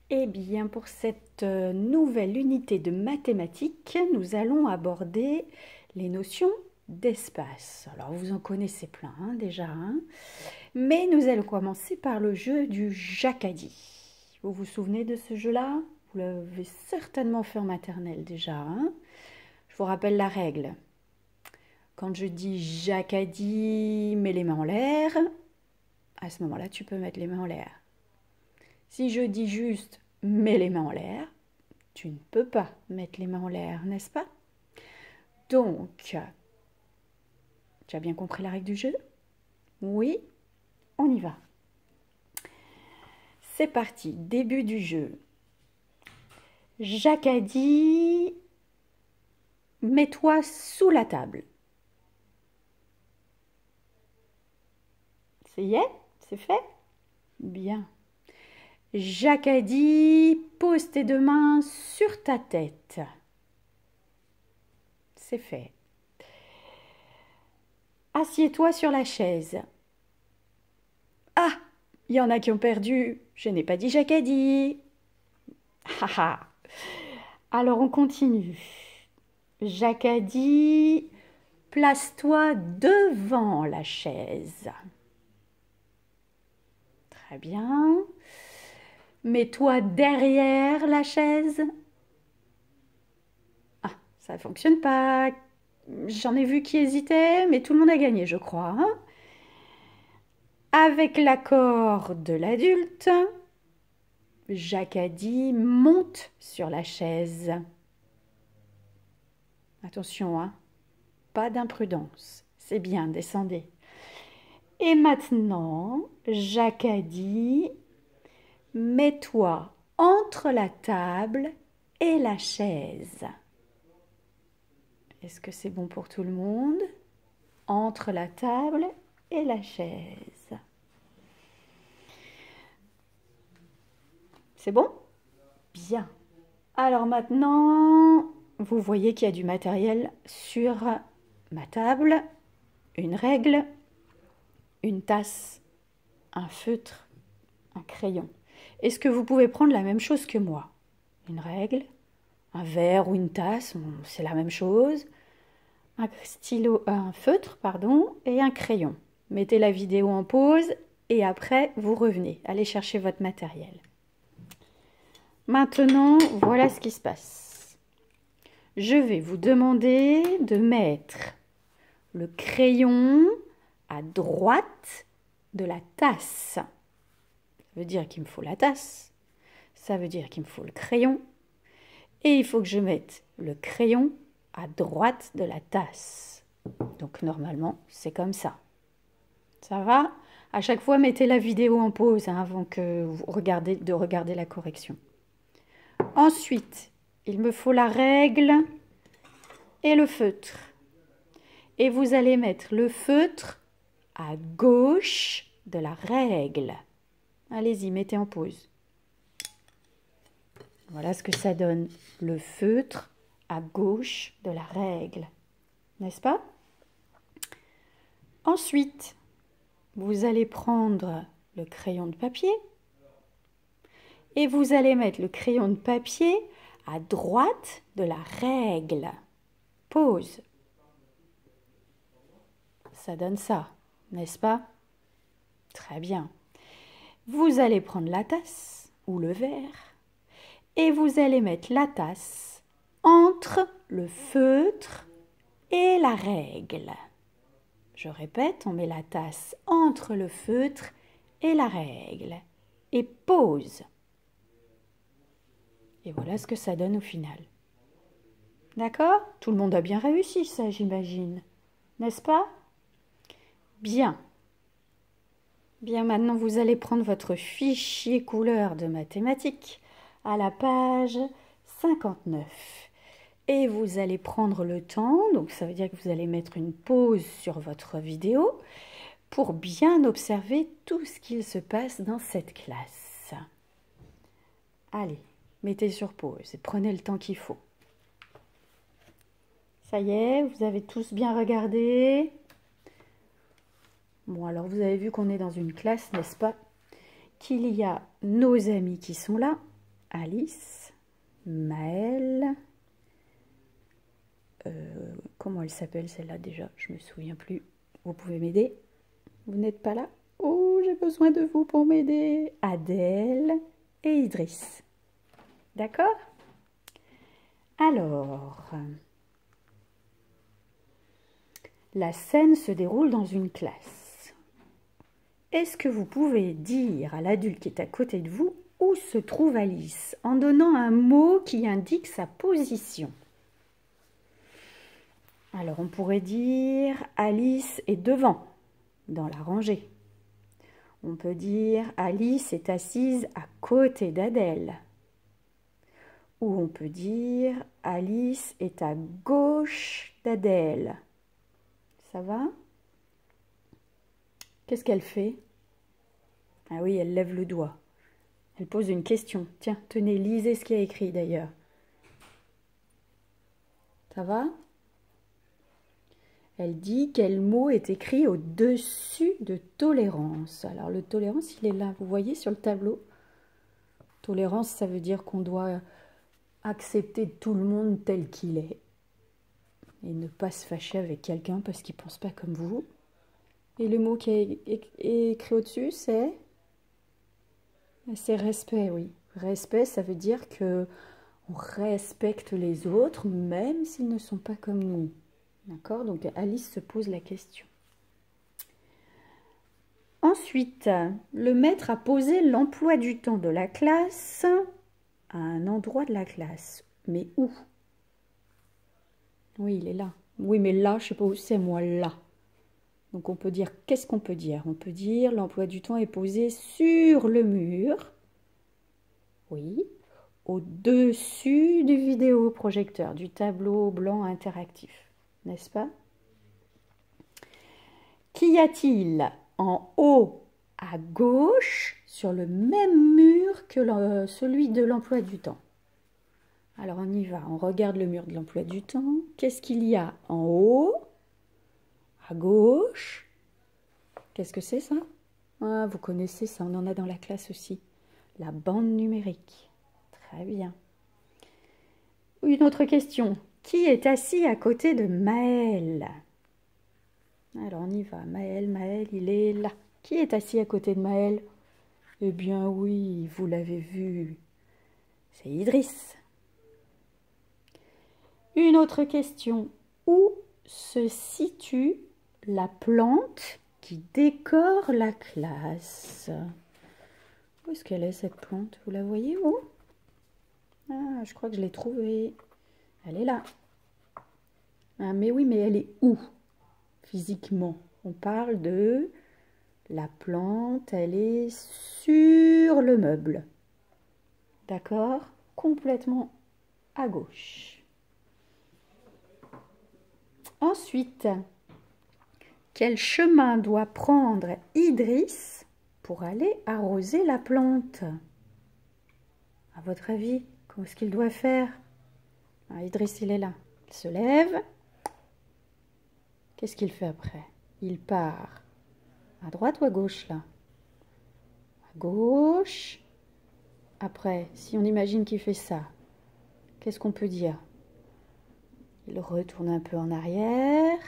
Eh bien, pour cette nouvelle unité de mathématiques, nous allons aborder les notions d'espace. Alors, vous en connaissez plein déjà, hein, mais nous allons commencer par le jeu du jacadis. Vous vous souvenez de ce jeu-là? Vous l'avez certainement fait en maternelle déjà, hein. Je vous rappelle la règle. Quand je dis jacadis, mets les mains en l'air, à ce moment-là, tu peux mettre les mains en l'air. Si je dis juste mets les mains en l'air, tu ne peux pas mettre les mains en l'air, n'est-ce pas? Donc, tu as bien compris la règle du jeu? Oui, on y va. C'est parti, début du jeu. Jacques a dit, mets-toi sous la table. Ça y est? C'est fait? Bien. Jacques a dit, pose tes deux mains sur ta tête. C'est fait. Assieds-toi sur la chaise. Ah, il y en a qui ont perdu. Je n'ai pas dit Jacques a dit. Haha. Alors on continue. Jacques a dit, place-toi devant la chaise. Très bien. Mets-toi derrière la chaise. Ah, ça ne fonctionne pas. J'en ai vu qui hésitaient, mais tout le monde a gagné, je crois, hein. Avec l'accord de l'adulte, Jacques a dit, monte sur la chaise. Attention, hein, pas d'imprudence. C'est bien, descendez. Et maintenant, Jacques a dit, mets-toi entre la table et la chaise. Est-ce que c'est bon pour tout le monde? Entre la table et la chaise. C'est bon? Bien. Alors maintenant, vous voyez qu'il y a du matériel sur ma table. Une règle, une tasse, un feutre, un crayon. Est-ce que vous pouvez prendre la même chose que moi? Une règle, un verre ou une tasse, c'est la même chose. Un stylo, un feutre, pardon, et un crayon. Mettez la vidéo en pause et après vous revenez. Allez chercher votre matériel. Maintenant, voilà ce qui se passe. Je vais vous demander de mettre le crayon à droite de la tasse. Ça veut dire qu'il me faut la tasse. Ça veut dire qu'il me faut le crayon. Et il faut que je mette le crayon à droite de la tasse. Donc normalement, c'est comme ça. Ça va? À chaque fois, mettez la vidéo en pause hein, avant que vous regardiez la correction. Ensuite, il me faut la règle et le feutre. Et vous allez mettre le feutre à gauche de la règle. Allez-y, mettez en pause. Voilà ce que ça donne, le feutre à gauche de la règle. N'est-ce pas? Ensuite, vous allez prendre le crayon de papier et vous allez mettre le crayon de papier à droite de la règle. Pause. Ça donne ça, n'est-ce pas? Très bien. Vous allez prendre la tasse ou le verre et vous allez mettre la tasse entre le feutre et la règle. Je répète, on met la tasse entre le feutre et la règle. Et pause. Et voilà ce que ça donne au final. D'accord? Tout le monde a bien réussi ça, j'imagine. N'est-ce pas? Bien. Bien, maintenant vous allez prendre votre fichier couleur de mathématiques à la page 59. Et vous allez prendre le temps, donc ça veut dire que vous allez mettre une pause sur votre vidéo pour bien observer tout ce qu'il se passe dans cette classe. Allez, mettez sur pause et prenez le temps qu'il faut. Ça y est, vous avez tous bien regardé? Bon, alors vous avez vu qu'on est dans une classe, n'est-ce pas? Qu'il y a nos amis qui sont là Alice, Maëlle, comment elle s'appelle celle-là déjà? Je me souviens plus. Vous pouvez m'aider? Vous n'êtes pas là? Oh, j'ai besoin de vous pour m'aider. Adèle et Idriss. D'accord? Alors, la scène se déroule dans une classe. Est-ce que vous pouvez dire à l'adulte qui est à côté de vous où se trouve Alice en donnant un mot qui indique sa position? Alors, on pourrait dire Alice est devant, dans la rangée. On peut dire Alice est assise à côté d'Adèle. Ou on peut dire Alice est à gauche d'Adèle. Ça va? Qu'est-ce qu'elle fait? Ah oui, elle lève le doigt. Elle pose une question. Tiens, tenez, lisez ce qu'il y a écrit d'ailleurs. Ça va? Elle dit quel mot est écrit au-dessus de tolérance. Alors le tolérance, il est là, vous voyez sur le tableau. Tolérance, ça veut dire qu'on doit accepter tout le monde tel qu'il est. Et ne pas se fâcher avec quelqu'un parce qu'il ne pense pas comme vous. Et le mot qui est écrit au-dessus, c'est respect, oui. Respect, ça veut dire que on respecte les autres, même s'ils ne sont pas comme nous. D'accord? Donc Alice se pose la question. Ensuite, le maître a posé l'emploi du temps de la classe à un endroit de la classe. Mais où? Oui, il est là. Oui, mais là, je ne sais pas où c'est, moi, là. Donc on peut dire, qu'est-ce qu'on peut dire? On peut dire l'emploi du temps est posé sur le mur. Oui. Au-dessus du vidéoprojecteur, du tableau blanc interactif. N'est-ce pas? Qu'y a-t-il en haut à gauche sur le même mur que celui de l'emploi du temps? Alors on y va, on regarde le mur de l'emploi du temps. Qu'est-ce qu'il y a en haut, à gauche? Qu'est-ce que c'est ça? Ah, vous connaissez ça, on en a dans la classe aussi. La bande numérique. Très bien. Une autre question. Qui est assis à côté de Maëlle? Alors on y va. Maëlle, il est là. Qui est assis à côté de Maëlle? Eh bien oui, vous l'avez vu. C'est Idriss. Une autre question. Où se situe la plante qui décore la classe? Où est-ce qu'elle est cette plante? Vous la voyez où? Ah, je crois que je l'ai trouvée. Elle est là. Ah, mais oui, mais elle est où? Physiquement. On parle de la plante, elle est sur le meuble. D'accord? Complètement à gauche. Ensuite, quel chemin doit prendre Idriss pour aller arroser la plante? À votre avis, qu'est-ce qu'il doit faire? Ah, Idriss, il est là. Il se lève. Qu'est-ce qu'il fait après? Il part à droite ou à gauche, là? À gauche. Après, si on imagine qu'il fait ça, qu'est-ce qu'on peut dire? Il retourne un peu en arrière.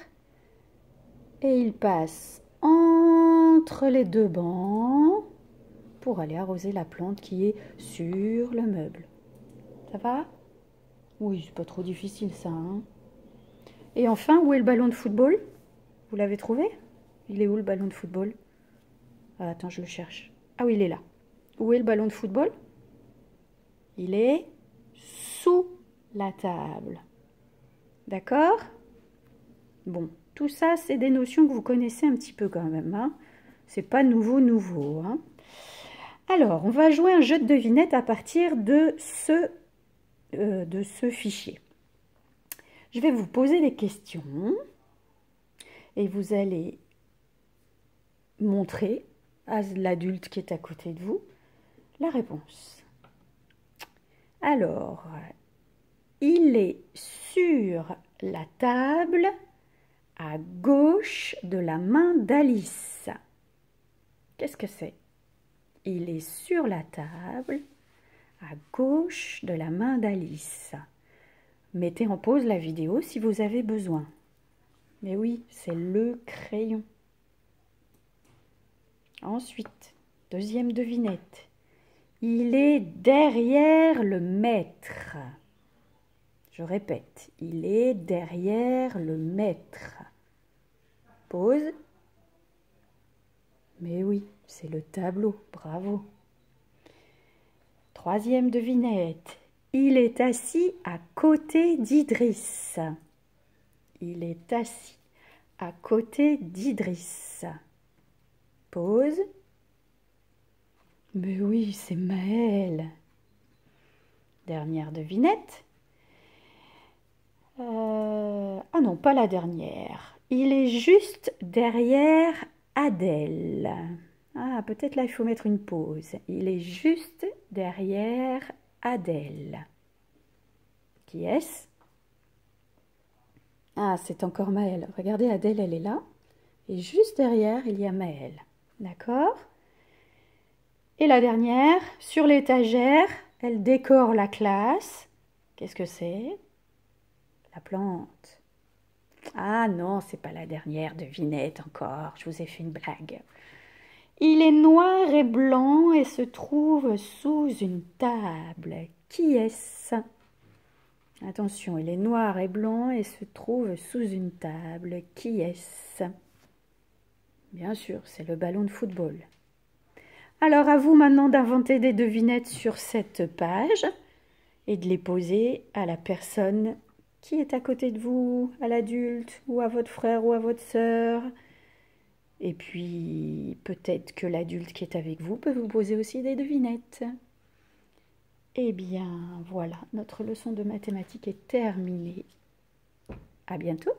Et il passe entre les deux bancs pour aller arroser la plante qui est sur le meuble. Ça va? Oui, c'est pas trop difficile ça. Hein? Et enfin, où est le ballon de football? Vous l'avez trouvé? Il est où le ballon de football? Ah, attends, je le cherche. Ah oui, il est là. Où est le ballon de football? Il est sous la table. D'accord? Bon, tout ça, c'est des notions que vous connaissez un petit peu quand même. Hein? C'est pas nouveau. Hein? Alors, on va jouer un jeu de devinette à partir de ce fichier. Je vais vous poser des questions et vous allez montrer à l'adulte qui est à côté de vous la réponse. Alors, il est sur la table à gauche de la main d'Alice. Qu'est-ce que c'est? Il est sur la table à gauche de la main d'Alice. Mettez en pause la vidéo si vous avez besoin. Mais oui, c'est le crayon. Ensuite, deuxième devinette. Il est derrière le maître. Je répète, il est derrière le maître. Pause. Mais oui, c'est le tableau, bravo. Troisième devinette. Il est assis à côté d'Idriss. Il est assis à côté d'Idriss. Pause. Mais oui, c'est Maël. Dernière devinette. Ah non, pas la dernière. Il est juste derrière Adèle. Ah, peut-être là, il faut mettre une pause. Il est juste derrière Adèle. Qui est-ce? Ah, c'est encore Maël. Regardez, Adèle, elle est là. Et juste derrière, il y a Maël. D'accord? Et la dernière, sur l'étagère, elle décore la classe. Qu'est-ce que c'est? La plante. Ah non, c'est pas la dernière devinette encore. Je vous ai fait une blague. Il est noir et blanc et se trouve sous une table. Qui est-ce? Attention, il est noir et blanc et se trouve sous une table. Qui est-ce? Bien sûr, c'est le ballon de football. Alors à vous maintenant d'inventer des devinettes sur cette page et de les poser à la personne qui est à côté de vous, à l'adulte ou à votre frère ou à votre sœur. Et puis peut-être que l'adulte qui est avec vous peut vous poser aussi des devinettes. Eh bien voilà, notre leçon de mathématiques est terminée. À bientôt.